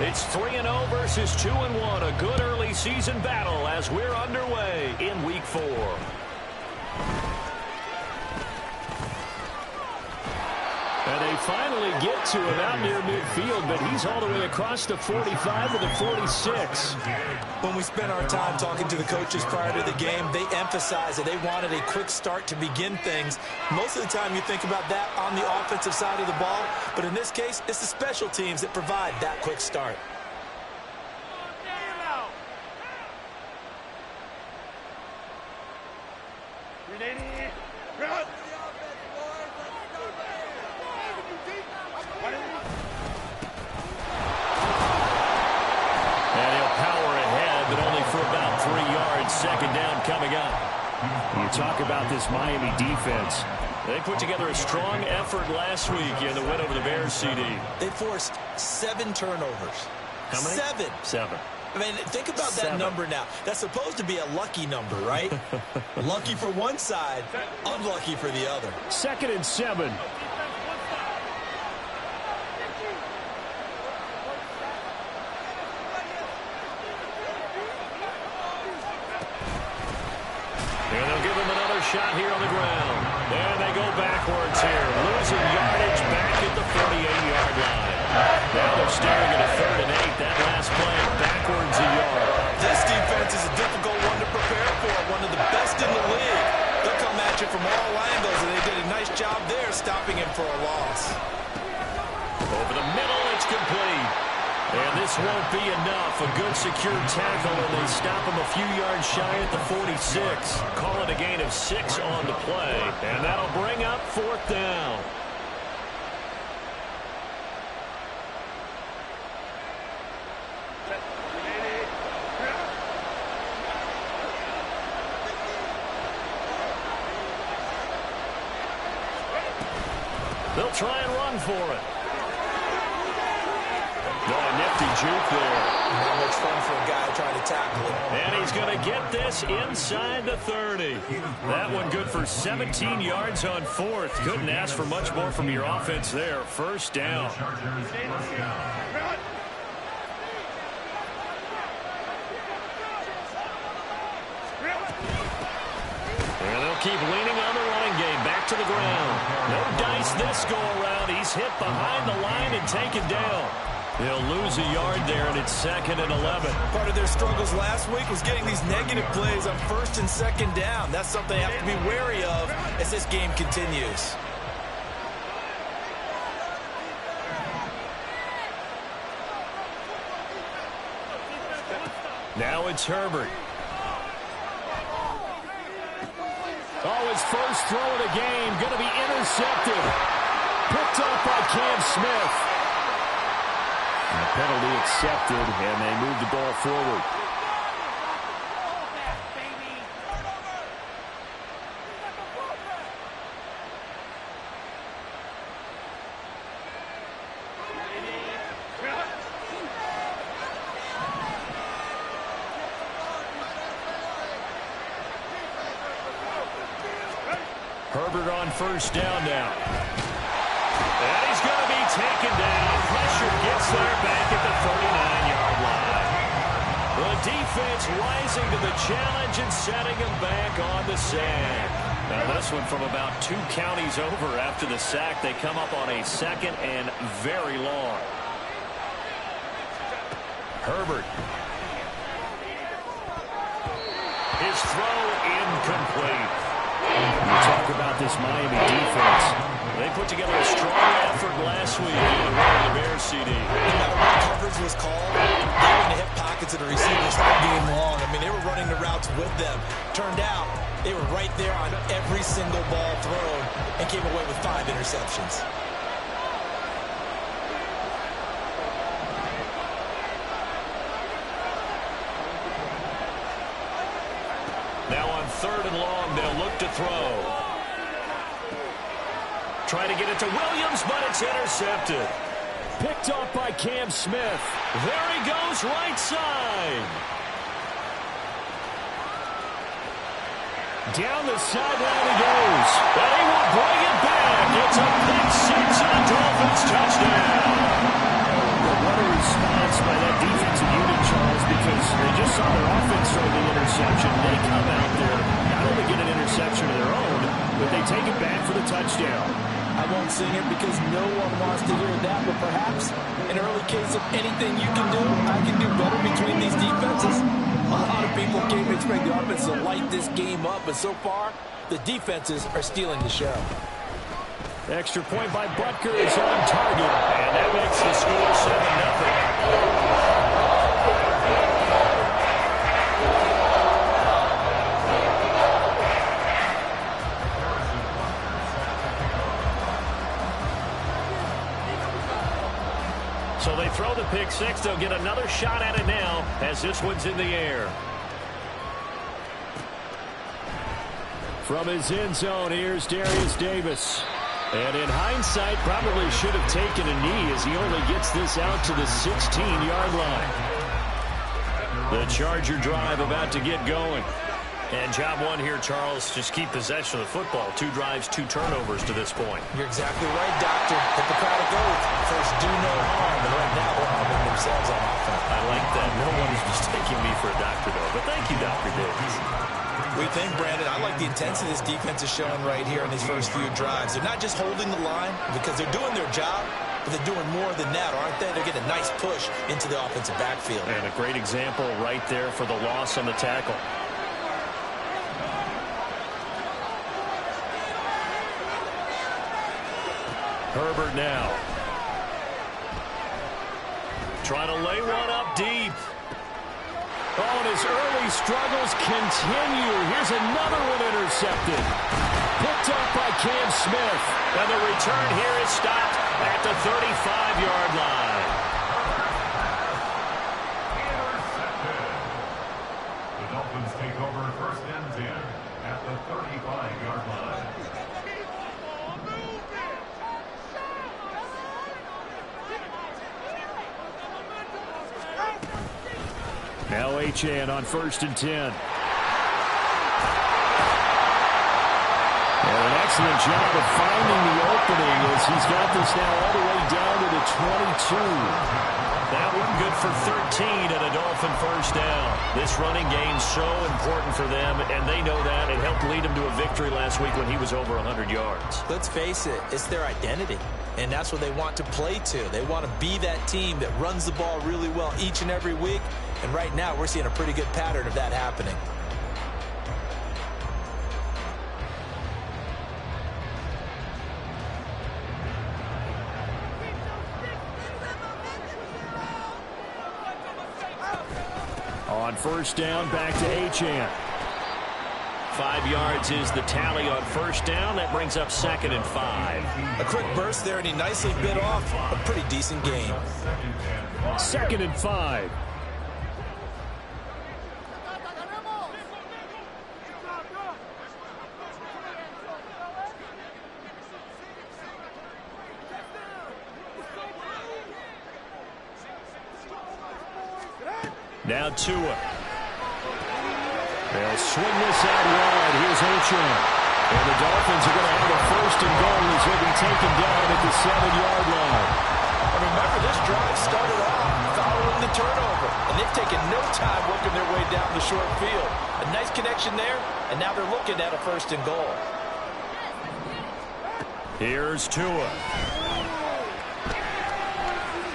It's 3-0 versus 2-1. A good early season battle as we're underway in Week 4. And they finally get to him out near midfield, but he's all the way across the 45 to the 46. When we spent our time talking to the coaches prior to the game, they emphasized that they wanted a quick start to begin things. Most of the time you think about that on the offensive side of the ball, but in this case, it's the special teams that provide that quick start. Second down coming up. You talk about this Miami defense. They put together a strong effort last week in the win over the Bears, CD. They forced 7 turnovers. How many? 7. I mean, think about that number now. That's supposed to be a lucky number, right? Lucky for one side, unlucky for the other. 2nd and 7. And they'll give him another shot here on the ground. And they go backwards here. Losing yardage back at the 48-yard line. Now they're staring at a 3rd and 8. That last play backwards a yard. This defense is a difficult one to prepare for. One of the best in the league. They'll come at you from all angles, and they did a nice job there stopping him for a loss. Over the middle, it's complete. And this won't be enough. A good secure tackle, and they stop him a few yards shy at the 46. Call it a gain of 6 on the play, and that'll bring up 4th down. They'll try and run for it. No, a nifty juke there. Not much fun for a guy trying to tackle him. And he's going to get this inside the 30. That one good for 17 yards on 4th. Couldn't ask for much more from your offense there. 1st down. And they'll keep leaning on the running game. Back to the ground. No dice this go around. He's hit behind the line and taken down. They'll lose a yard there, and it's 2nd and 11. Part of their struggles last week was getting these negative plays on 1st and 2nd down. That's something they have to be wary of as this game continues. Now it's Herbert. Oh, his first throw of the game going to be intercepted. Picked up by Cam Smith. And the penalty accepted, and they move the ball forward. Herbert on 1st down now. And he's going to be taken down. Pressure gets there back at the 39-yard line. The defense rising to the challenge and setting him back on the sack. Now this one from about 2 counties over after the sack. They come up on a 2nd and very long. Herbert. His throw incomplete. You talk about this Miami defense. They put together a strong effort last week in the Bears, CD. No matter what coverage was called, they were going to hit pockets of the receivers all game long. I mean, they were running the routes with them. Turned out, they were right there on every single ball thrown and came away with 5 interceptions. Now on 3rd and long, they'll look to throw. Try to get it to Williams, but it's intercepted. Picked up by Cam Smith. There he goes, right side. Down the sideline he goes. And he will bring it back. It's a pick 6 and a Dolphins touchdown. What a response by they take it back for the touchdown. I won't sing it because no one wants to hear that, but perhaps an early case of anything you can do, I can do better between these defenses. A lot of people came to expect the offense to light this game up, but so far, the defenses are stealing the show. Extra point by Butker is on target, and that makes the score 7-0. So they throw the pick six. They'll get another shot at it now as this one's in the air. From his end zone, here's Darius Davis. And in hindsight, probably should have taken a knee as he only gets this out to the 16-yard line. The Charger drive about to get going. And job one here, Charles, just keep possession of the football. 2 drives, 2 turnovers to this point. You're exactly right, Doctor. Hippocratic oath. First, do no harm. And right now, they're harming themselves on offense. I like that. No one is mistaking me for a doctor, though. But thank you, Dr. Davis. We think, Brandon, I like the intensity this defense is showing right here in these first few drives. They're not just holding the line because they're doing their job, but they're doing more than that, aren't they? They're getting a nice push into the offensive backfield. And a great example right there for the loss on the tackle. Herbert now. Trying to lay one up deep. Oh, and his early struggles continue. Here's another one intercepted. Picked up by Cam Smith. And the return here is stopped at the 35-yard line. The Dolphins take over first and 10 at the 35-yard line. Now Achane on first and 10. And an excellent job of finding the opening as he's got this now all the way down to the 22. That one good for 13 and a Dolphin first down. This running game so important for them, and they know that. It helped lead them to a victory last week when he was over 100 yards. Let's face it, it's their identity, and that's what they want to play to. They want to be that team that runs the ball really well each and every week, and right now we're seeing a pretty good pattern of that happening. On first down, back to Achane. 5 yards is the tally on first down. That brings up 2nd and 5. A quick burst there, and he nicely bit off a pretty decent gain. 2nd and 5. Now Tua. They'll swing this out wide. Here's Achane. And the Dolphins are going to have a first and goal as they'll be taken down at the 7-yard line. And remember, this drive started off following the turnover, and they've taken no time working their way down the short field. A nice connection there, and now they're looking at a first and goal. Here's Tua.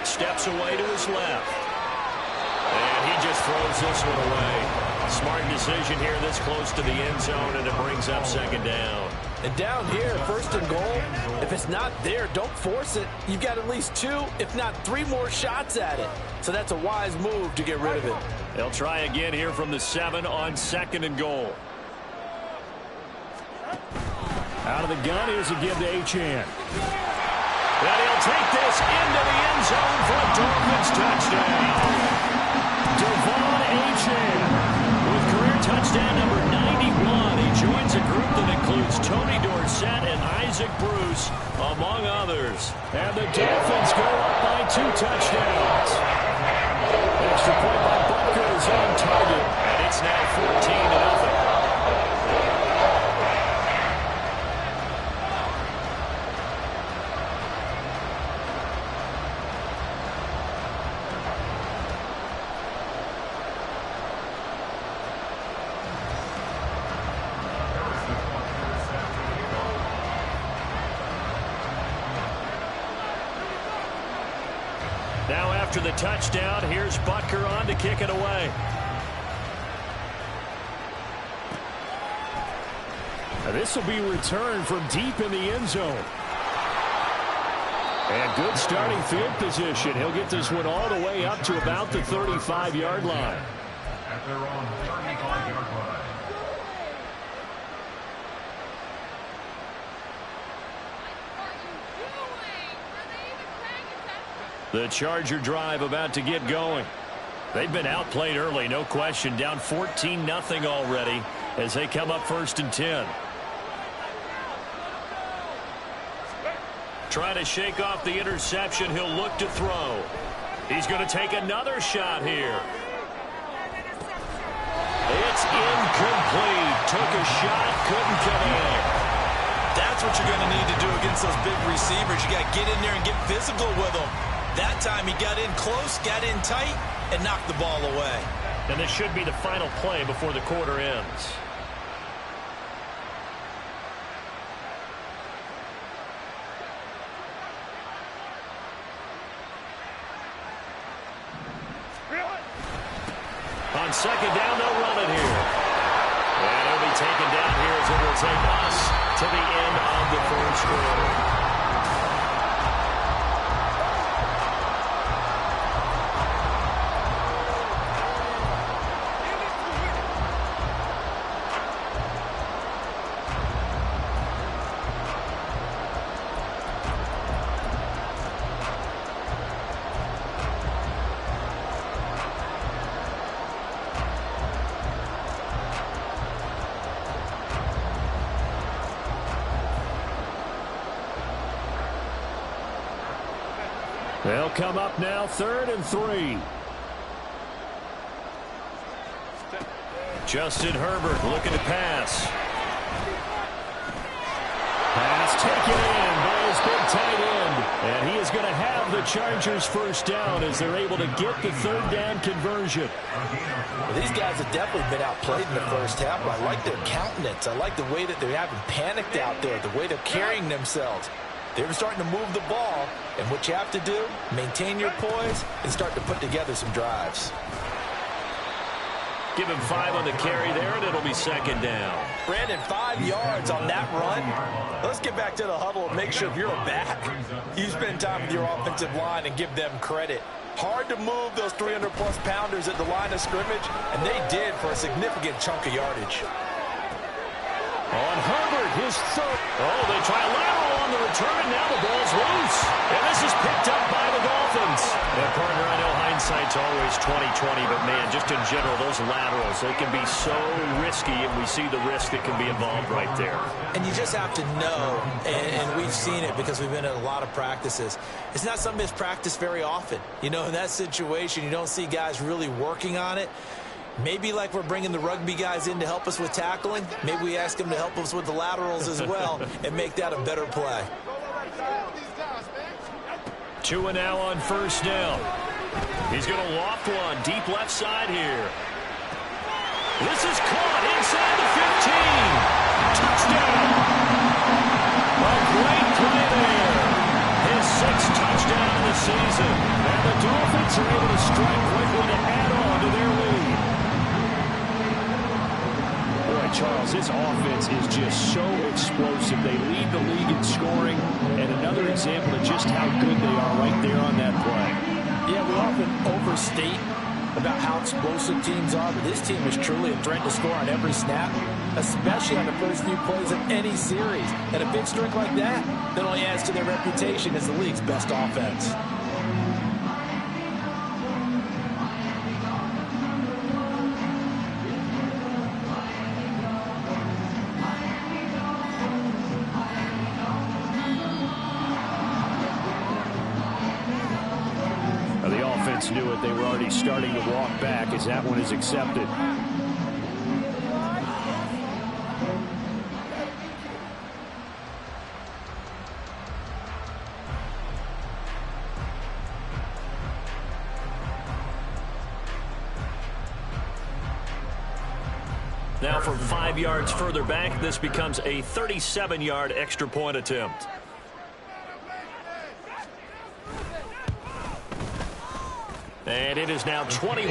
Steps away to his left. And he just throws this one away. Smart decision here this close to the end zone, and it brings up 2nd down. And down here, first and goal, if it's not there, don't force it. You've got at least 2, if not 3 more shots at it. So that's a wise move to get rid of it. They'll try again here from the 7 on 2nd and goal. Out of the gun, here's a give to Achane. And he'll take this into the end zone for a Dolphins touchdown. Devon Achane with career touchdown number 91. He joins a group that includes Tony Dorsett and Isaac Bruce, among others. And the Dolphins go up by 2 touchdowns. Extra point by Butker is on target, and it's now 14-0. Now after the touchdown, here's Butker on to kick it away. This will be returned from deep in the end zone. And good starting field position. He'll get this one all the way up to about the 35-yard line. At their own 35-yard line. The Charger drive about to get going. They've been outplayed early, no question. Down 14-0 already as they come up 1st and 10. Trying to shake off the interception. He'll look to throw. He's going to take another shot here. It's incomplete. Took a shot, couldn't connect. That's what you're going to need to do against those big receivers. You got to get in there and get physical with them. That time he got in close, got in tight, and knocked the ball away. And this should be the final play before the quarter ends. On 2nd down, they'll run it here. And it'll be taken down here as it will take us to the end of the 1st quarter. They'll come up now 3rd and 3. Justin Herbert looking to pass. Pass taken in by his big tight end. And he is going to have the Chargers 1st down as they're able to get the 3rd down conversion. Well, these guys have definitely been outplayed in the 1st half. I like their countenance. I like the way that they haven't panicked out there, the way they're carrying themselves. They're starting to move the ball, and what you have to do, maintain your poise and start to put together some drives. Give him 5 on the carry there, and it'll be 2nd down. Brandon, 5 yards on that run. Let's get back to the huddle and make sure if you're a back, you spend time with your offensive line and give them credit. Hard to move those 300-plus pounders at the line of scrimmage, and they did for a significant chunk of yardage. On Herbert, his 3rd. Oh, they try a lateral on the return, and now the ball's loose. And this is picked up by the Dolphins. And, partner, I know hindsight's always 20/20, but, man, just in general, those laterals, they can be so risky, and we see the risk that can be involved right there. And you just have to know, and we've seen it because we've been at a lot of practices, it's not something that's practiced very often. You know, in that situation, you don't see guys really working on it. Maybe like we're bringing the rugby guys in to help us with tackling, maybe we ask them to help us with the laterals as well and make that a better play. 2 and now on 1st down. He's going to loft one deep left side here. This is caught inside the 15. Touchdown. A great play there. His 6th touchdown of the season. And the Dolphins are able to strike quickly to add on to their lead. Charles, this offense is just so explosive. They lead the league in scoring, and another example of just how good they are right there on that play. Yeah, we often overstate about how explosive teams are, but this team is truly a threat to score on every snap, especially on the first few plays of any series. And a big streak like that only adds to their reputation as the league's best offense. Knew it. They were already starting to walk back as that one is accepted. Now from 5 yards further back, this becomes a 37-yard extra point attempt. And it is now 21-0.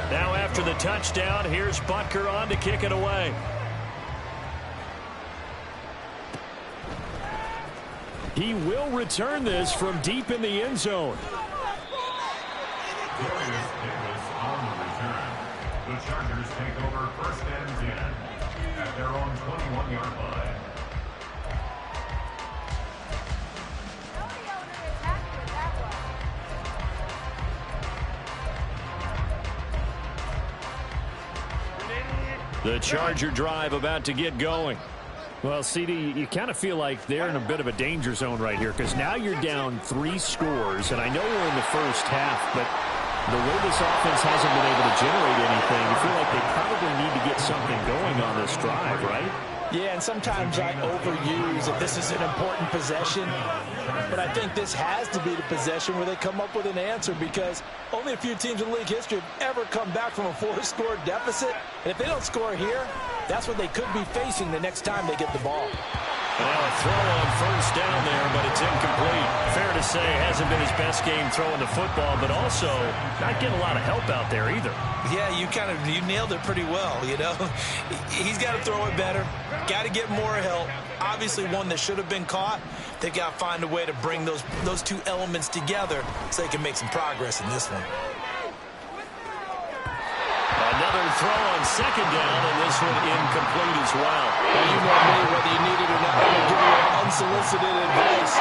Now after the touchdown, here's Butker on to kick it away. He will return this from deep in the end zone. Darius Davis on the return. The Chargers take over first and 10 at their own 21-yard line. The Charger drive about to get going. Well, CD, you kind of feel like they're in a bit of a danger zone right here because now you're down 3 scores, and I know we're in the first half, but the way this offense hasn't been able to generate anything, you feel like they probably need to get something going on this drive, right? Yeah, and sometimes I overuse if this is an important possession, but I think this has to be the possession where they come up with an answer because only a few teams in league history have ever come back from a 4-score deficit, and if they don't score here, that's what they could be facing the next time they get the ball. Now a throw on first down there, but it's incomplete. Fair to say, hasn't been his best game throwing the football, but also not getting a lot of help out there either. Yeah, you nailed it pretty well, you know. He's got to throw it better, got to get more help. Obviously one that should have been caught. They've got to find a way to bring those two elements together so they can make some progress in this one. Another throw on second down, and this one incomplete as well. Well, you know me, whether you need it or not, I'm going to give you unsolicited advice.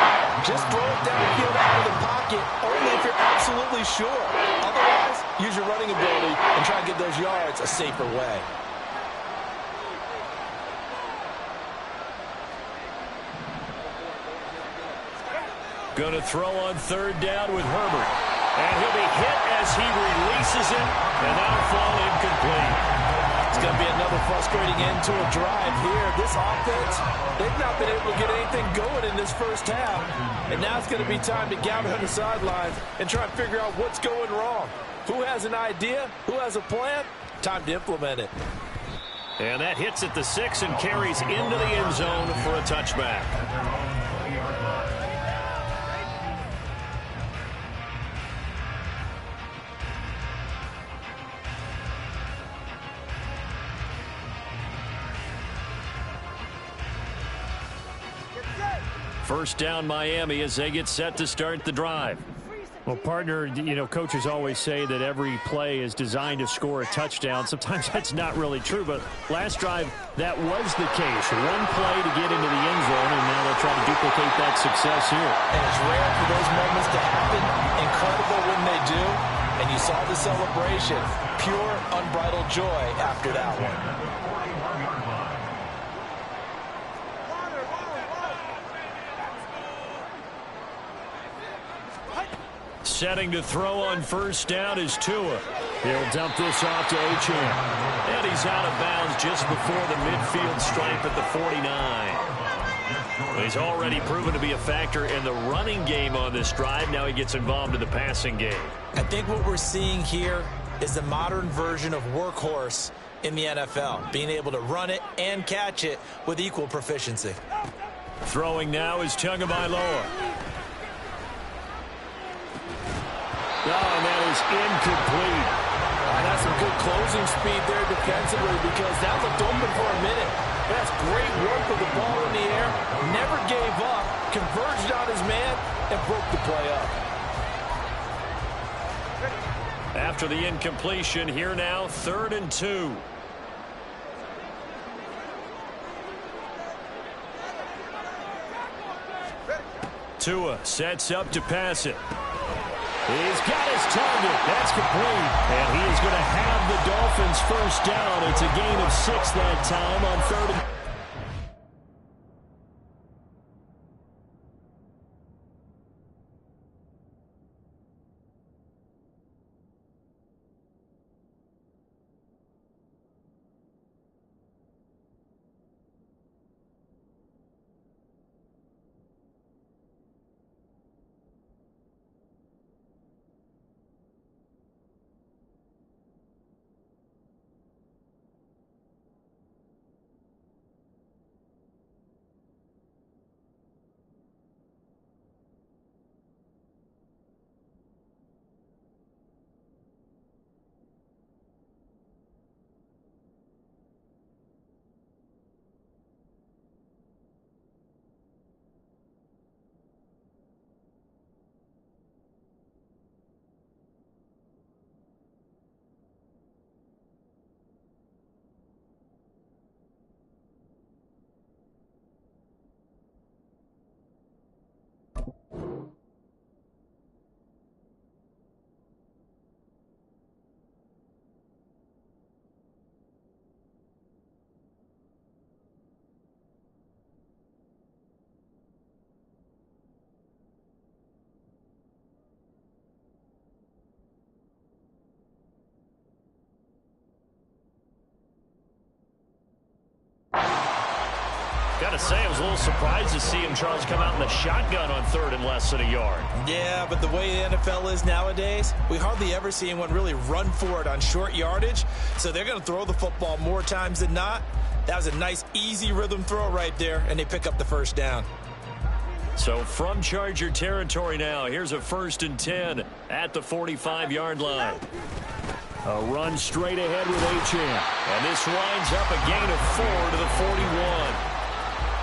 Just throw it downfield out of the pocket, only if you're absolutely sure. Otherwise, use your running ability and try and get those yards a safer way. Going to throw on third down with Herbert. And he'll be hit as he releases it, and that'll fall incomplete. It's going to be another frustrating end to a drive here. This offense, they've not been able to get anything going in this first half. And now it's going to be time to gather on the sidelines and try and figure out what's going wrong. Who has an idea? Who has a plan? Time to implement it. And that hits at the 6 and carries into the end zone for a touchback. First down Miami as they get set to start the drive. Well, partner, you know, coaches always say that every play is designed to score a touchdown. Sometimes that's not really true, but last drive, that was the case. One play to get into the end zone, and now they'll try to duplicate that success here. And it's rare for those moments to happen. Incredible when they do. And you saw the celebration. Pure, unbridled joy after that one. Setting to throw on first down is Tua. He'll dump this off to Achane. And he's out of bounds just before the midfield stripe at the 49. He's already proven to be a factor in the running game on this drive. Now he gets involved in the passing game. I think what we're seeing here is the modern version of workhorse in the NFL, being able to run it and catch it with equal proficiency. Throwing now is Tagovailoa. Oh, and that is incomplete. That's some good closing speed there defensively because that looked open for a minute. That's great work with the ball in the air. Never gave up, converged on his man, and broke the play up. After the incompletion, here now, 3rd and 2. Tua sets up to pass it. He's got his target. That's complete. And he is going to have the Dolphins first down. It's a gain of 6 that time on 3rd and Got to say, I was a little surprised to see him, Charles, come out in the shotgun on third and less than a yard. Yeah, but the way the NFL is nowadays, we hardly ever see anyone really run for it on short yardage. So they're going to throw the football more times than not. That was a nice, easy rhythm throw right there, and they pick up the first down. So from Charger territory now, here's a 1st and 10 at the 45-yard line. A run straight ahead with Achane. And this winds up a gain of 4 to the 41.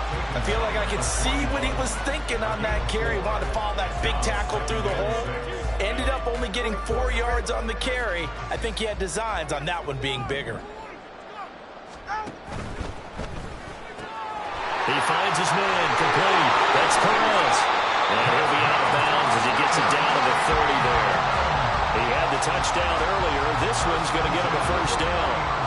I feel like I can see what he was thinking on that carry. He wanted to follow that big tackle through the hole. Ended up only getting 4 yards on the carry. I think he had designs on that one being bigger. He finds his man complete. That's Perez. And he'll be out of bounds as he gets it down to the 30 there. He had the touchdown earlier. This one's going to get him a first down.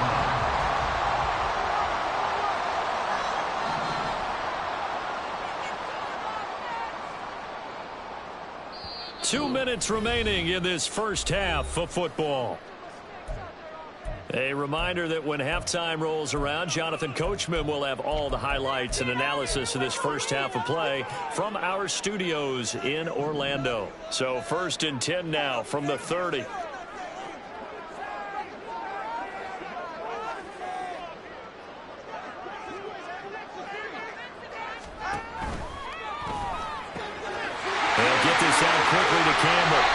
2 minutes remaining in this first half of football. A reminder that when halftime rolls around, Jonathan Coachman will have all the highlights and analysis of this first half of play from our studios in Orlando. So 1st and 10 now from the 30. They'll get this out quickly to Campbell.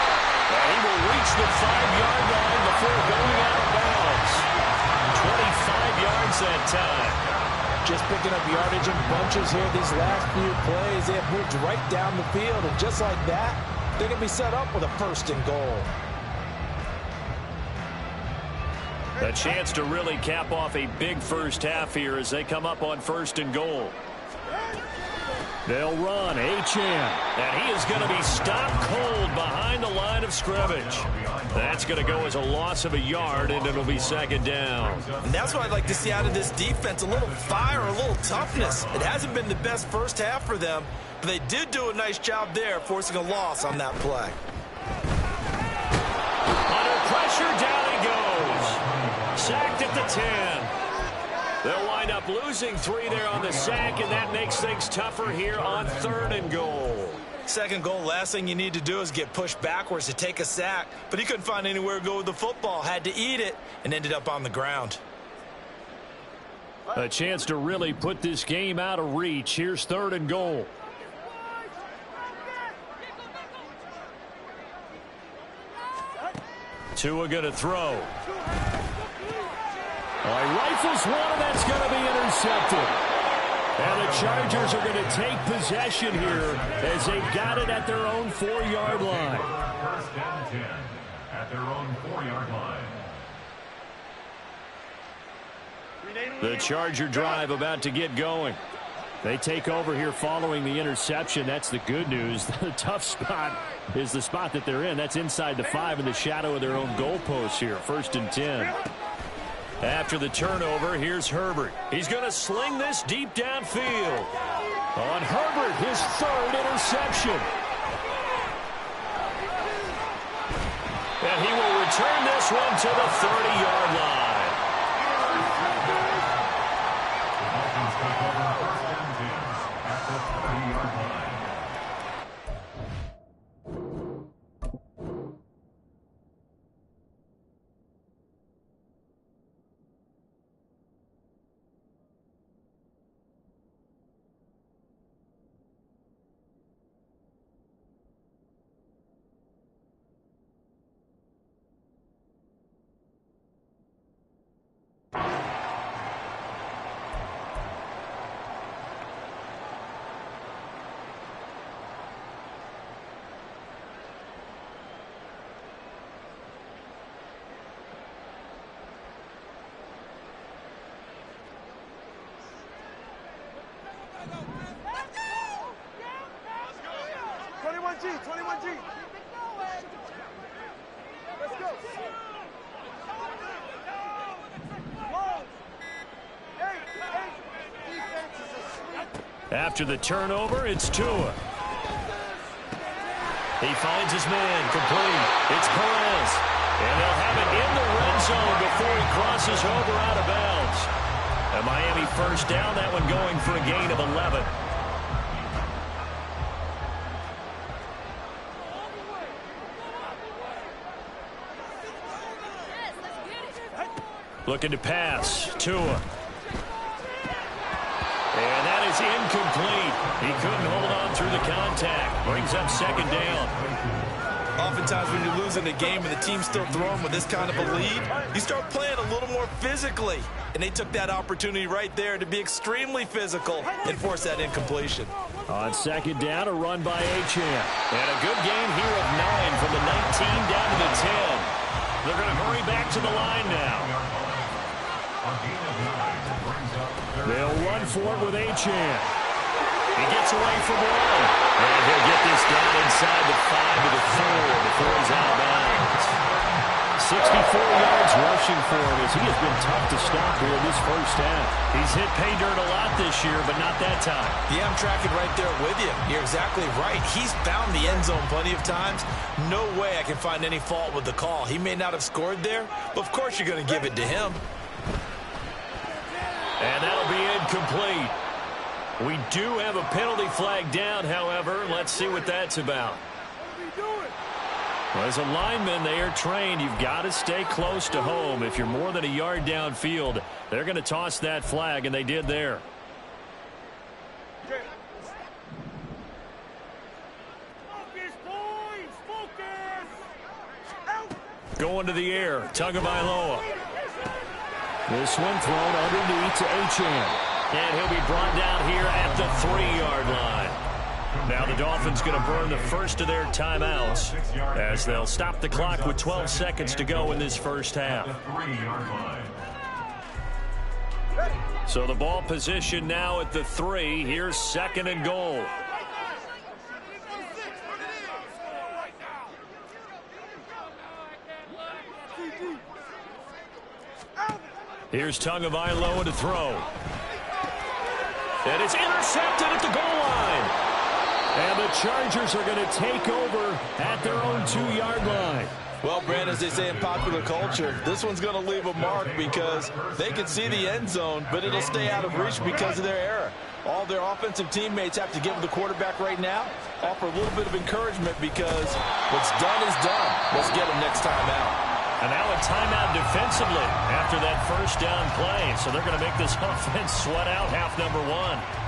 And he will reach the 5-yard line before going out of bounds. 25 yards that time. Just picking up yardage in bunches here these last few plays. They have moved right down the field, and just like that, they're going to be set up with a 1st and goal. A chance to really cap off a big first half here as they come up on 1st and goal. They'll run, Achane, and he is going to be stopped cold behind the line of scrimmage. That's going to go as a loss of a yard, and it'll be 2nd down. And that's what I'd like to see out of this defense, a little fire, a little toughness. It hasn't been the best first half for them, but they did do a nice job there, forcing a loss on that play. Under pressure, down he goes. Sacked at the 10. They'll wind up losing 3 there on the sack, and that makes things tougher here on 3rd and goal. 2nd goal, last thing you need to do is get pushed backwards to take a sack. But he couldn't find anywhere to go with the football, had to eat it, and ended up on the ground. A chance to really put this game out of reach. Here's 3rd and goal. Tua going to throw. Rifles one, and that's going to be intercepted. And the Chargers are going to take possession here as they've got it at their own 4-yard line. 1st and 10 at their own 4-yard line. The Charger drive about to get going. They take over here following the interception. That's the good news. The tough spot is the spot that they're in. That's inside the 5 in the shadow of their own goalpost here. 1st and 10. After the turnover, here's Herbert. He's going to sling this deep downfield. On Herbert, his 3rd interception. And he will return this one to the 30-yard line. The Dolphins take over 1st and 10 at the 30-yard line. After the turnover, it's Tua. He finds his man complete. It's Perez. And they'll have it in the red zone before he crosses over out of bounds. A Miami first down, that one going for a gain of 11. Looking to pass. Tua. And that is incomplete. He couldn't hold on through the contact. Brings up second down. Oftentimes when you're losing a game and the team's still throwing with this kind of a lead, you start playing a little more physically. And they took that opportunity right there to be extremely physical and force that incompletion. On second down, a run by Achane. And a good gain here of 9 from the 19 down to the 10. They're going to hurry back to the line now. They'll run for it with Achane. He gets away from one. And he'll get this down inside the 5 to the 4 before he's out of bounds. 64 yards rushing for him as he has been tough to stop here in this first half. He's hit pay dirt a lot this year, but not that time. Yeah, I'm tracking right there with you. You're exactly right. He's found the end zone plenty of times. No way I can find any fault with the call. He may not have scored there, but of course you're going to give it to him. And that'll be incomplete. We do have a penalty flag down, however. Let's see what that's about. Well, as a lineman, they are trained. You've got to stay close to home. If you're more than a yard downfield, they're going to toss that flag, and they did there. Going to the air, Tagovailoa. This one thrown underneath to Achane. And he'll be brought down here at the 3-yard line. Now the Dolphins going to burn the first of their timeouts as they'll stop the clock with 12 seconds to go in this first half. So the ball position now at the 3. Here's second and goal. Here's Tagovailoa to throw. And it's intercepted at the goal line. And the Chargers are going to take over at their own 2-yard line. Well, Brandon, as they say in popular culture, this one's going to leave a mark because they can see the end zone, but it'll stay out of reach because of their error. All their offensive teammates have to give the quarterback right now, offer a little bit of encouragement because what's done is done. Let's get them next time out. And now a timeout defensively after that first down play. So they're going to make this offense sweat out half number 1.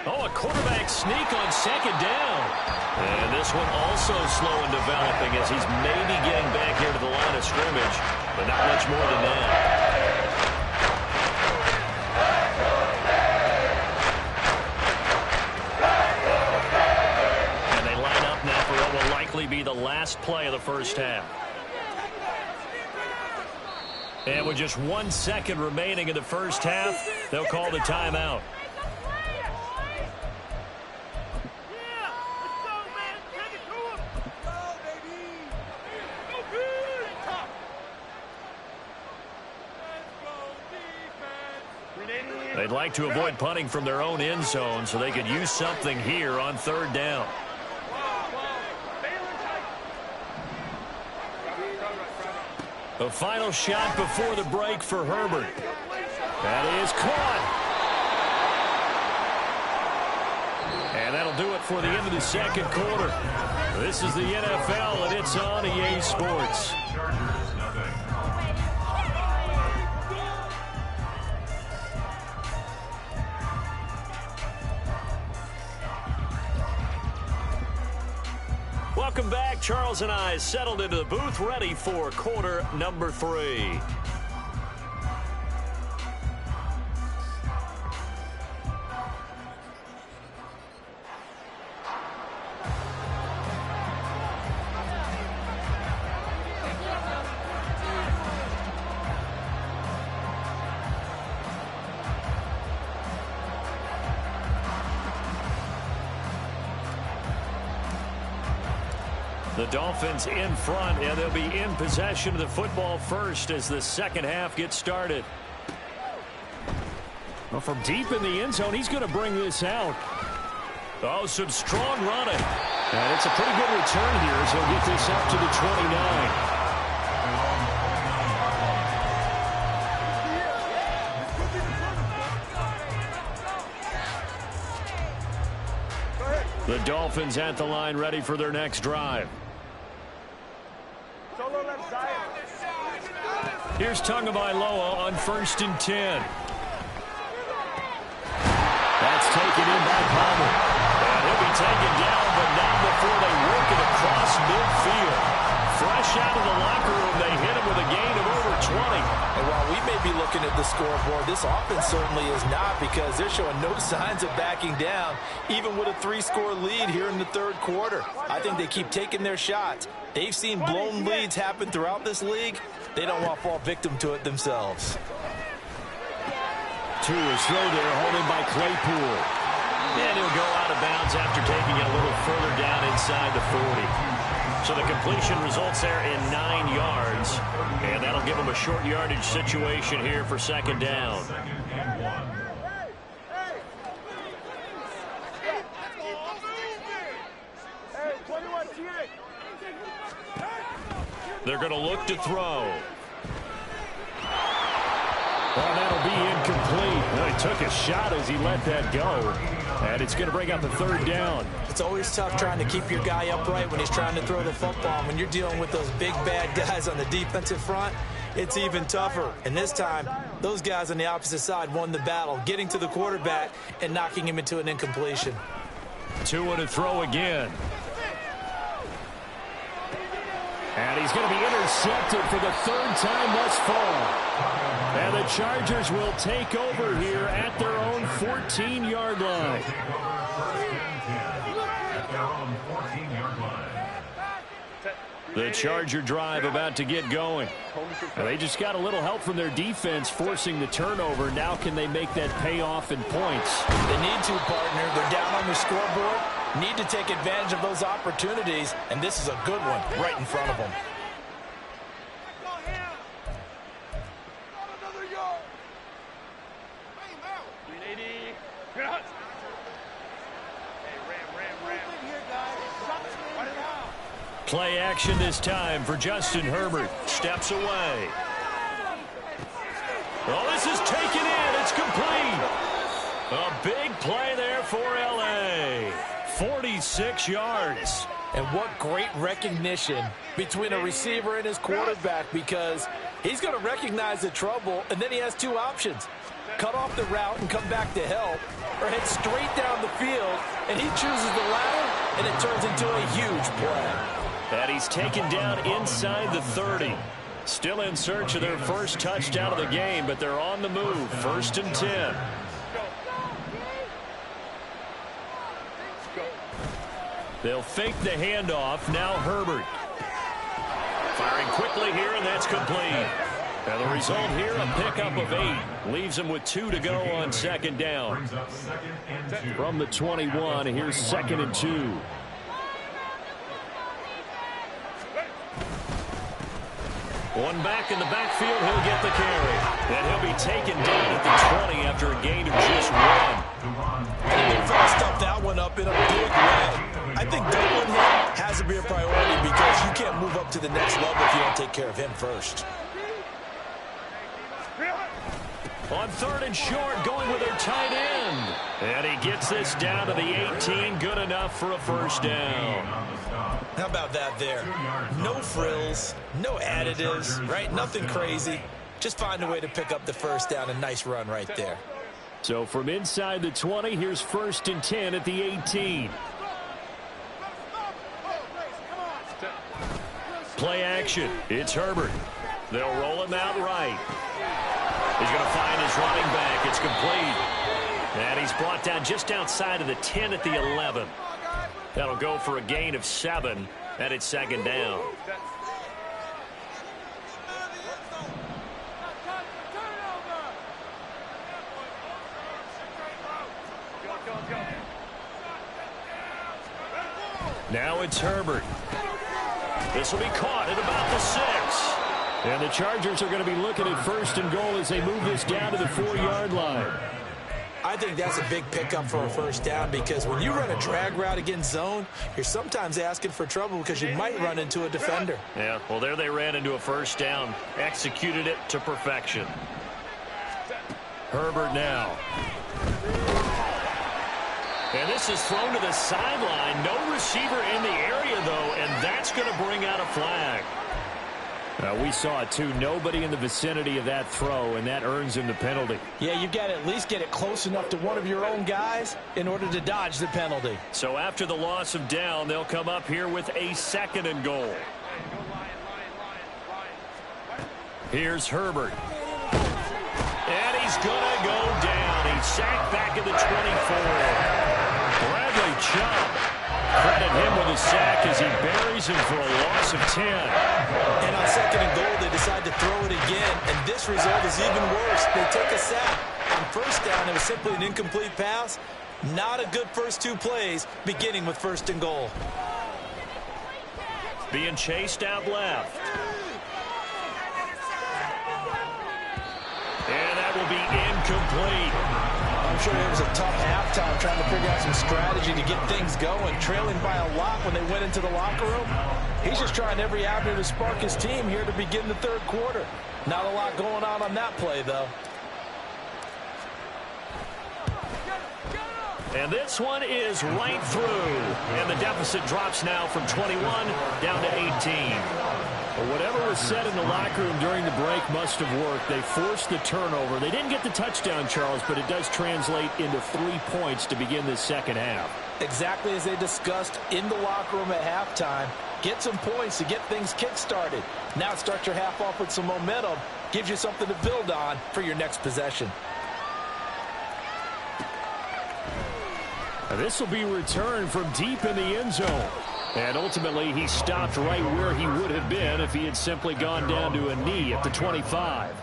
Oh, a quarterback sneak on second down. And this one also slow in developing as he's maybe getting back here to the line of scrimmage, but not much more than that. And they line up now for what will likely be the last play of the first half. And with just 1 second remaining in the first half, they'll call the timeout. They'd like to avoid punting from their own end zone so they could use something here on third down. A final shot before the break for Herbert. That is caught. And that'll do it for the end of the second quarter. This is the NFL, and it's on EA Sports. Welcome back. Charles and I settled into the booth, ready for quarter number 3. The Dolphins in front, and they'll be in possession of the football first as the second half gets started. Well, from deep in the end zone, he's going to bring this out. Oh, some strong running. And it's a pretty good return here as he'll get this up to the 29. The Dolphins at the line ready for their next drive. Here's Tagovailoa on 1st and 10. That's taken in by Palmer. And he'll be taken down, but not before they work it across midfield. Fresh out of the locker room, they hit him with a gain of over 20. And while we may be looking at the scoreboard, this offense certainly is not, because they're showing no signs of backing down, even with a 3-score lead here in the third quarter. I think they keep taking their shots. They've seen blown leads happen throughout this league. They don't want to fall victim to it themselves. To his throw there, holding by Claypool. And he'll go out of bounds after taking it a little further down inside the 40. So the completion results there in 9 yards. And that'll give them a short yardage situation here for second down. They're going to look to throw. Well, that'll be incomplete. Well, he took a shot as he let that go. And it's going to bring up the third down. It's always tough trying to keep your guy upright when he's trying to throw the football. When you're dealing with those big, bad guys on the defensive front, it's even tougher. And this time, those guys on the opposite side won the battle, getting to the quarterback and knocking him into an incompletion. 2 to throw again. And he's going to be intercepted for the 3rd time thus far. And the Chargers will take over here at their own 14-yard line. The Charger drive about to get going. Well, they just got a little help from their defense forcing the turnover. Now can they make that pay off in points? They need to, partner. They're down on the scoreboard. Need to take advantage of those opportunities, and this is a good one right in front of them. Play action this time for Justin Herbert. Steps away. Oh, this is taken in. It's complete. A big play there for L.A. 46 yards. And what great recognition between a receiver and his quarterback, because he's going to recognize the trouble, and then he has 2 options. Cut off the route and come back to help, or head straight down the field, and he chooses the latter, and it turns into a huge play. And he's taken down inside the 30. Still in search of their first touchdown of the game, but they're on the move. 1st and 10. They'll fake the handoff. Now Herbert. Firing quickly here, and that's complete. And the result here, a pickup of 8. Leaves them with 2 to go on second down. From the 21, here's 2nd and 2. One back in the backfield, he'll get the carry. And he'll be taken down at the 20 after a gain of just 1. And they're trying to stuff that one up in a big way. I think doubling him has to be a priority, because you can't move up to the next level if you don't take care of him first. On 3rd and short, going with their tight end. And he gets this down to the 18. Good enough for a first down. How about that there? No frills, no additives, right? Nothing crazy. Just find a way to pick up the first down. A nice run right there. So from inside the 20, here's 1st and 10 at the 18. Play action. It's Herbert. They'll roll him out right. He's going to find his running back. It's complete. And he's brought down just outside of the 10 at the 11. That'll go for a gain of 7, and it's second down. Now it's Herbert. This will be caught at about the 6. And the Chargers are going to be looking at 1st and goal as they move this down to the 4-yard line. I think that's a big pickup for a first down because when you run a drag route against zone, you're sometimes asking for trouble because you might run into a defender. Yeah, well, there they ran into a first down. Executed it to perfection. Herbert now. And this is thrown to the sideline. No receiver in the area, though, and that's going to bring out a flag. We saw it, too. Nobody in the vicinity of that throw, and that earns him the penalty. Yeah, you've got to at least get it close enough to one of your own guys in order to dodge the penalty. So after the loss of down, they'll come up here with a 2nd and goal. Here's Herbert. And he's going to go down. He's sacked back at the 24. Bradley Chubb. Credit him with a sack as he buries him for a loss of 10. And on 2nd and goal, they decide to throw it again, and this result is even worse. They take a sack. On 1st down, it was simply an incomplete pass. Not a good first 2 plays, beginning with 1st and goal. Being chased out left. And that will be incomplete. I'm sure it was a tough halftime trying to figure out some strategy to get things going, trailing by a lot when they went into the locker room. He's just trying every avenue to spark his team here to begin the 3rd quarter. Not a lot going on that play, though. And this one is right through. And the deficit drops now from 21 down to 18. Well, whatever was said in the locker room during the break must have worked. They forced the turnover. They didn't get the touchdown, Charles, but it does translate into 3 points to begin this 2nd half. Exactly as they discussed in the locker room at halftime. Get some points to get things kick-started. Now start your half off with some momentum. Gives you something to build on for your next possession. This will be returned from deep in the end zone. And ultimately, he stopped right where he would have been if he had simply gone down to a knee at the 25.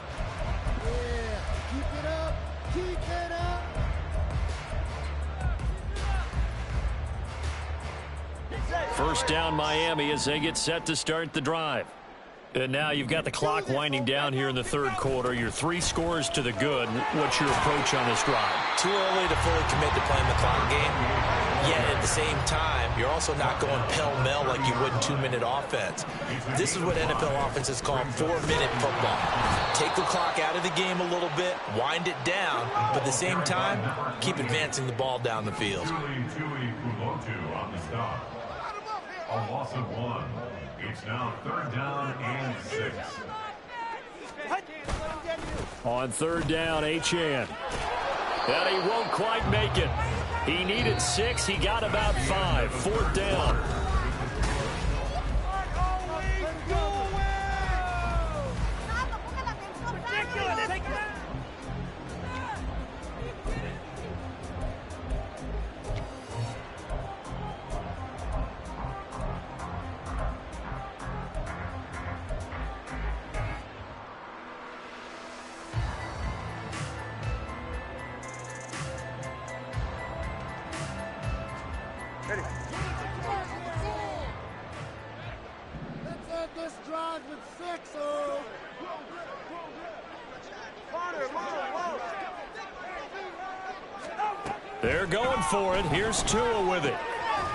First down, Miami, as they get set to start the drive. And now you've got the clock winding down here in the 3rd quarter. Your 3 scores to the good. What's your approach on this drive? Too early to fully commit to playing the clock game. Yet at the same time, you're also not going pell-mell like you would in 2-minute offense. This is what NFL offenses call 4-minute football. Take the clock out of the game a little bit, wind it down, but at the same time, keep advancing the ball down the field. Tui Pulotu on the stop. A loss of 1. It's now 3rd down and 6. On 3rd down, Achane. And he won't quite make it. He needed 6. He got about 5. 4th down. They're going for it. Here's Tua with it.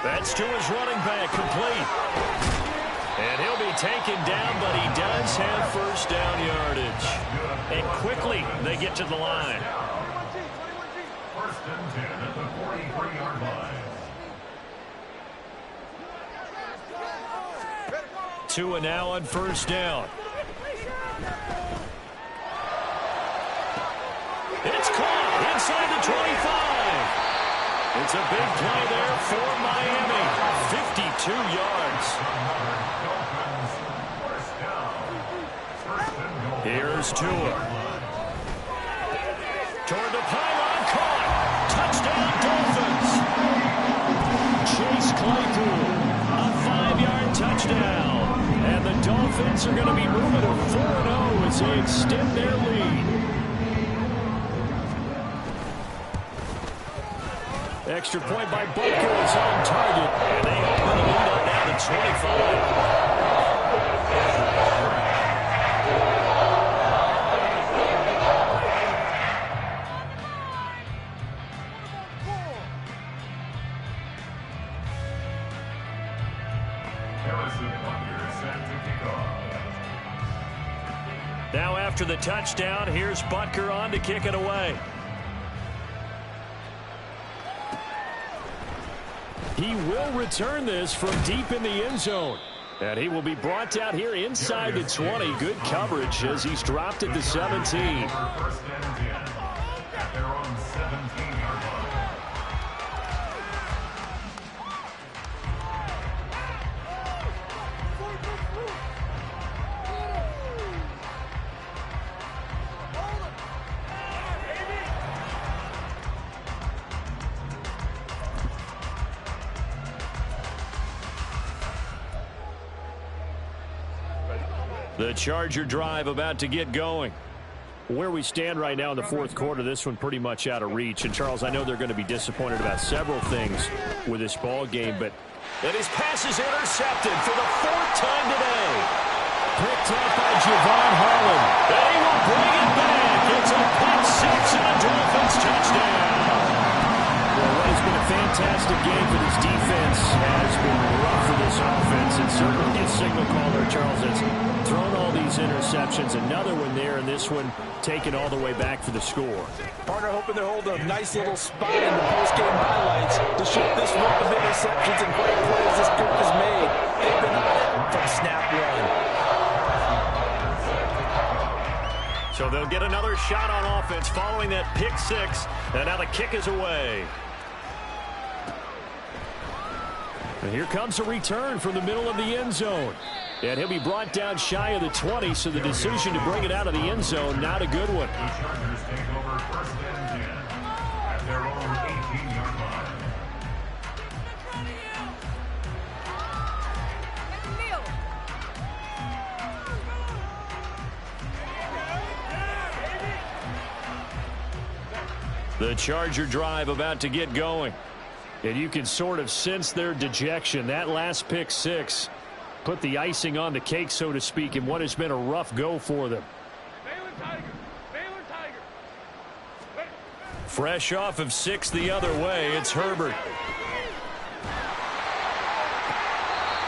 That's Tua's running back, complete. And he'll be taken down, but he does have first down yardage. And quickly, they get to the line. First and 10 at the 43-yard line. Tua now on first down. It's caught inside the 25. It's a big play there for Miami. 52 yards. Here's Tua. Toward the pylon, caught. Touchdown, Dolphins. Chase Claypool, a 5-yard touchdown. And the Dolphins are going to be moving to 4-0 as they extend their lead. Extra point by Butker is on target. And they open the lead up now to 25. Defensive Butker set to kick off. Now after the touchdown, here's Butker on to kick it away. He will return this from deep in the end zone. And he will be brought down here inside the 20. Good coverage as he's dropped at the 17. First and 10 at their own 17-yard line. The Charger drive about to get going. Where we stand right now in the fourth quarter, this one pretty much out of reach. And, Charles, I know they're going to be disappointed about several things with this ball game, but... And his pass is intercepted for the fourth time today. Picked up by Javon Holland. And he will bring it back. It's a pick six and a Dolphins touchdown. Well, what has been a fantastic game for this defense has been rough for this offense. And certainly a signal caller, Charles, that's thrown all these interceptions. Another one there, and this one taken all the way back for the score. Partner hoping they're holding a nice little spot in the post-game highlights to show this run of interceptions and great plays this group has made. They've been on it from snap one. So they'll get another shot on offense following that pick six. And now the kick is away. And here comes a return from the middle of the end zone. And he'll be brought down shy of the 20, so the decision to bring it out of the end zone, not a good one. The Chargers take over first and 10 at their own 18-yard line. The Charger drive about to get going. And you can sort of sense their dejection. That last pick six put the icing on the cake, so to speak, in what has been a rough go for them. Fresh off of six the other way, it's Herbert.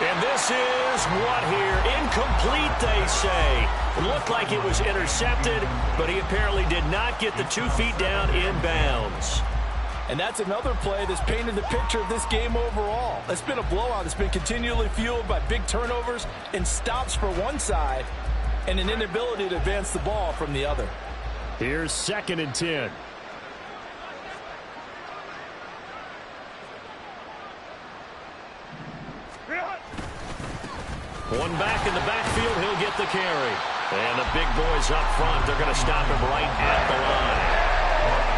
And this is what here? Incomplete, they say. It looked like it was intercepted, but he apparently did not get the 2 feet down in bounds. And that's another play that's painted the picture of this game overall. It's been a blowout. It's been continually fueled by big turnovers and stops for one side and an inability to advance the ball from the other. Here's 2nd and 10. One back in the backfield, he'll get the carry. And the big boys up front, they're going to stop him right at the line.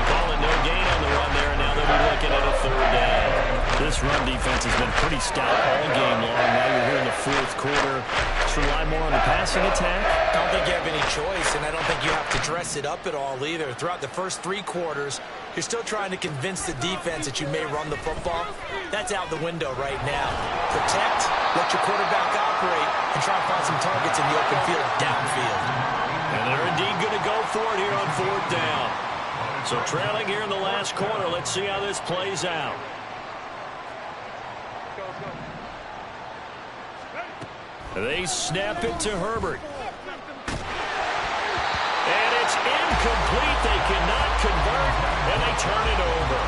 Calling no gain on the run there, and now they'll be looking at a 3rd down. This run defense has been pretty stout all game long. Now you're here in the fourth quarter. Just rely more on the passing attack. I don't think you have any choice, and I don't think you have to dress it up at all either. Throughout the first 3 quarters, you're still trying to convince the defense that you may run the football. That's out the window right now. Protect, let your quarterback operate, and try and find some targets in the open field downfield. And they're indeed going to go for it here on 4th down. So trailing here in the last quarter, let's see how this plays out. They snap it to Herbert. And it's incomplete. They cannot convert, and they turn it over.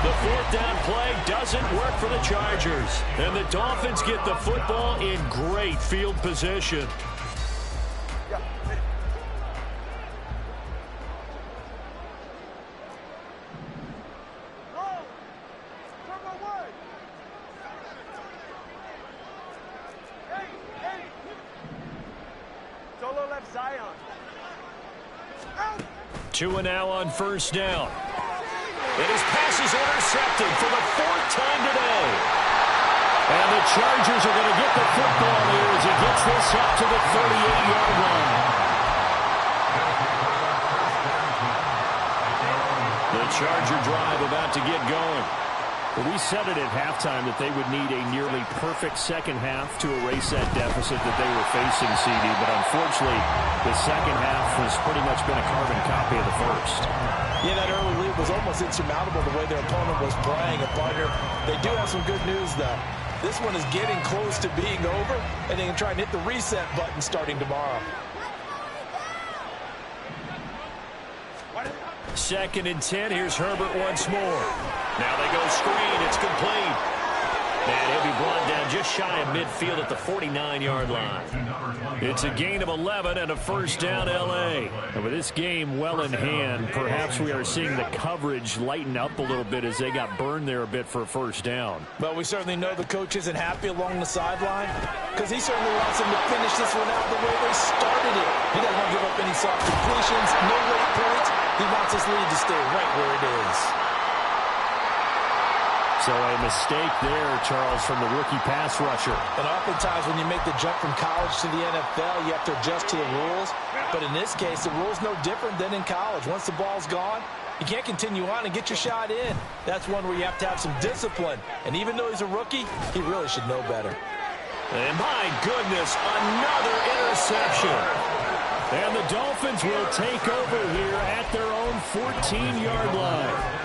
The 4th down play doesn't work for the Chargers. And the Dolphins get the football in great field position. Tua now on 1st down. And his pass is intercepted for the 4th time today. And the Chargers are going to get the football here as he gets this up to the 38-yard line. The Charger drive about to get going. Well, we said it at halftime that they would need a nearly perfect second half to erase that deficit that they were facing, CD. But unfortunately, the second half has pretty much been a carbon copy of the first. Yeah, that early lead was almost insurmountable the way their opponent was playing. And partner, they do have some good news, though. This one is getting close to being over, and they can try and hit the reset button starting tomorrow. 2nd and 10. Here's Herbert once more. Now they go screen. It's complete. And he'll be brought down just shy of midfield at the 49-yard line. It's a gain of 11 and a first down, L.A. And with this game well in hand, perhaps we are seeing the coverage lighten up a little bit as they got burned there a bit for a first down. But we certainly know the coach isn't happy along the sideline because he certainly wants them to finish this one out the way they started it. He doesn't want to give up any soft completions, no late points. He wants this lead to stay right where it is. So a mistake there, Charles, from the rookie pass rusher. And oftentimes when you make the jump from college to the NFL, you have to adjust to the rules. But in this case, the rule's no different than in college. Once the ball's gone, you can't continue on and get your shot in. That's one where you have to have some discipline. And even though he's a rookie, he really should know better. And my goodness, another interception. And the Dolphins will take over here at their own 14-yard line.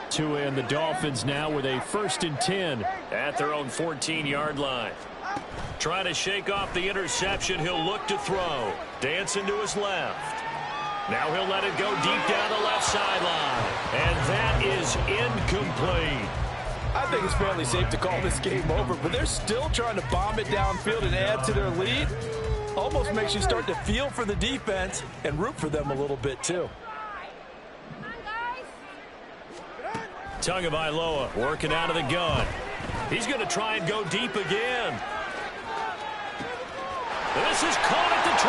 Tua and the Dolphins now with a 1st and 10 at their own 14-yard line. Trying to shake off the interception. He'll look to throw. Dancing to his left. Now he'll let it go deep down the left sideline. And that is incomplete. I think it's fairly safe to call this game over, but they're still trying to bomb it downfield and add to their lead. Almost makes you start to feel for the defense and root for them a little bit too. Tagovailoa working out of the gun. He's going to try and go deep again. This is caught at the 20.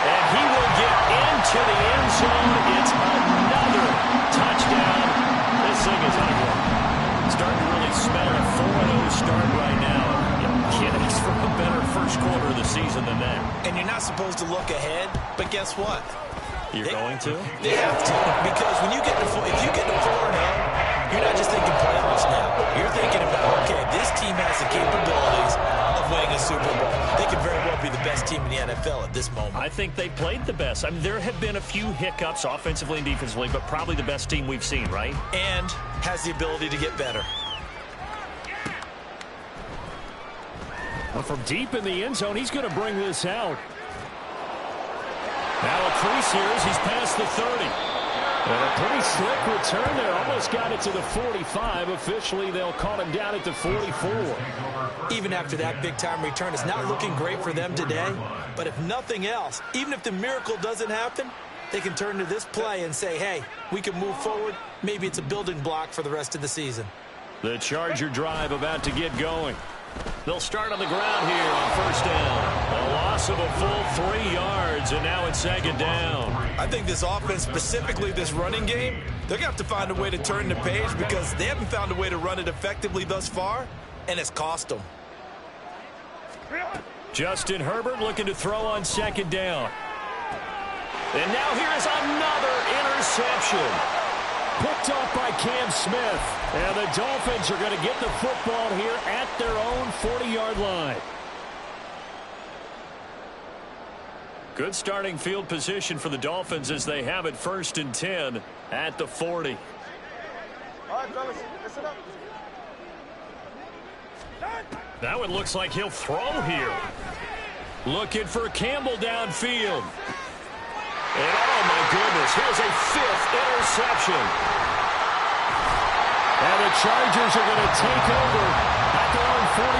And he will get into the end zone. It's another touchdown. This thing is ugly. Starting to really smell a 4-0 start right now. You can't ask for a better first quarter of the season than that. And you're not supposed to look ahead, but guess what? You're going to? They have to, because when you get to if you get to 4-0, you're not just thinking playoffs now. You're thinking about, okay, this team has the capabilities of winning a Super Bowl. They could very well be the best team in the NFL at this moment. I think they played the best. I mean, there have been a few hiccups offensively and defensively, but probably the best team we've seen, right? And has the ability to get better. Well, from deep in the end zone, he's going to bring this out. Now a crease here as he's past the 30. And a pretty slick return there. Almost got it to the 45. Officially, they'll call him down at the 44. Even after that big-time return, it's not looking great for them today. But if nothing else, even if the miracle doesn't happen, they can turn to this play and say, hey, we can move forward. Maybe it's a building block for the rest of the season. The Charger drive about to get going. They'll start on the ground here on first down. A loss of a full 3 yards, and now it's 2nd down. I think this offense, specifically this running game, they're going to have to find a way to turn the page because they haven't found a way to run it effectively thus far, and it's cost them. Justin Herbert looking to throw on 2nd down. And now here is another interception. Picked off by Cam Smith. And the Dolphins are going to get the football here at their own 40-yard line. Good starting field position for the Dolphins as they have it 1st and 10 at the 40. All right, fellas, listen up. That one looks like he'll throw here. Looking for Campbell downfield. And oh my goodness, here's a 5th interception. And the Chargers are going to take over at their own 41.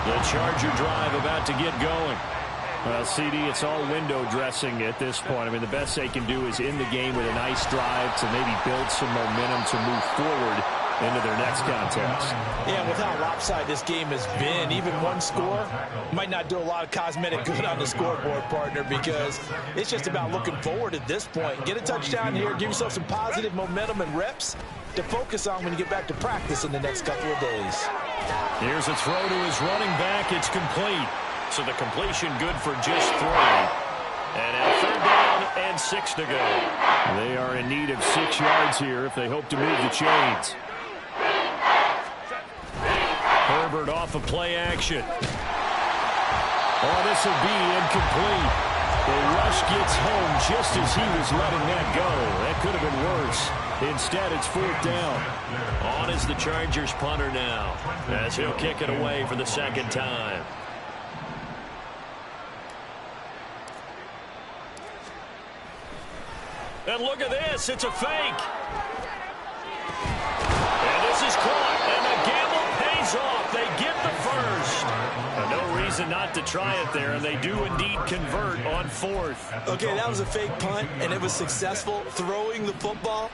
The Charger drive about to get going. Well, CD, it's all window dressing at this point. I mean, the best they can do is end the game with a nice drive to maybe build some momentum to move forward into their next contest. Yeah, with how lopsided this game has been, even one score might not do a lot of cosmetic good on the scoreboard, partner, because it's just about looking forward at this point. Get a touchdown here, give yourself some positive momentum and reps to focus on when you get back to practice in the next couple of days. Here's a throw to his running back. It's complete. So the completion good for just 3. And at 3rd down and 6 to go. They are in need of 6 yards here if they hope to move the chains. recovered off of play action. Oh, this will be incomplete. The rush gets home just as he was letting that go. That could have been worse. Instead, it's 4th down. On is the Chargers punter now, as he'll kick it away for the 2nd time. And look at this. It's a fake. And this is caught. And the gamble pays off. They get the first. No reason not to try it there, and they do indeed convert on 4th. Okay, that was a fake punt, and it was successful throwing the football.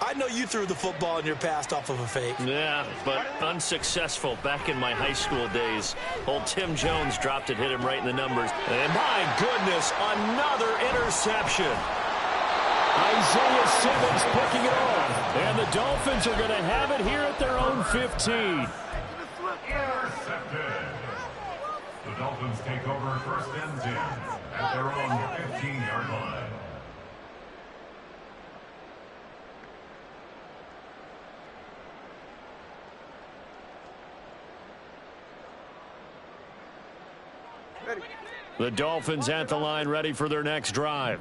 I know you threw the football in your past off of a fake. Yeah, but unsuccessful back in my high school days. Old Tim Jones dropped it, hit him right in the numbers. And my goodness, another interception. Isaiah Simmons picking it off. And the Dolphins are going to have it here at their own 15. Intercepted. The Dolphins take over 1st and 10 at their own 15-yard line. The Dolphins at the line, ready for their next drive.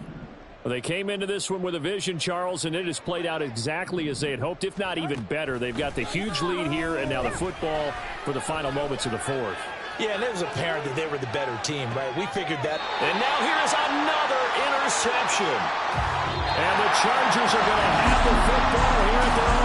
They came into this one with a vision, Charles, and it has played out exactly as they had hoped, if not even better. They've got the huge lead here, and now the football for the final moments of the 4th. Yeah, and it was apparent that they were the better team, right? We figured that. And now here's another interception. And the Chargers are going to have the football here at their own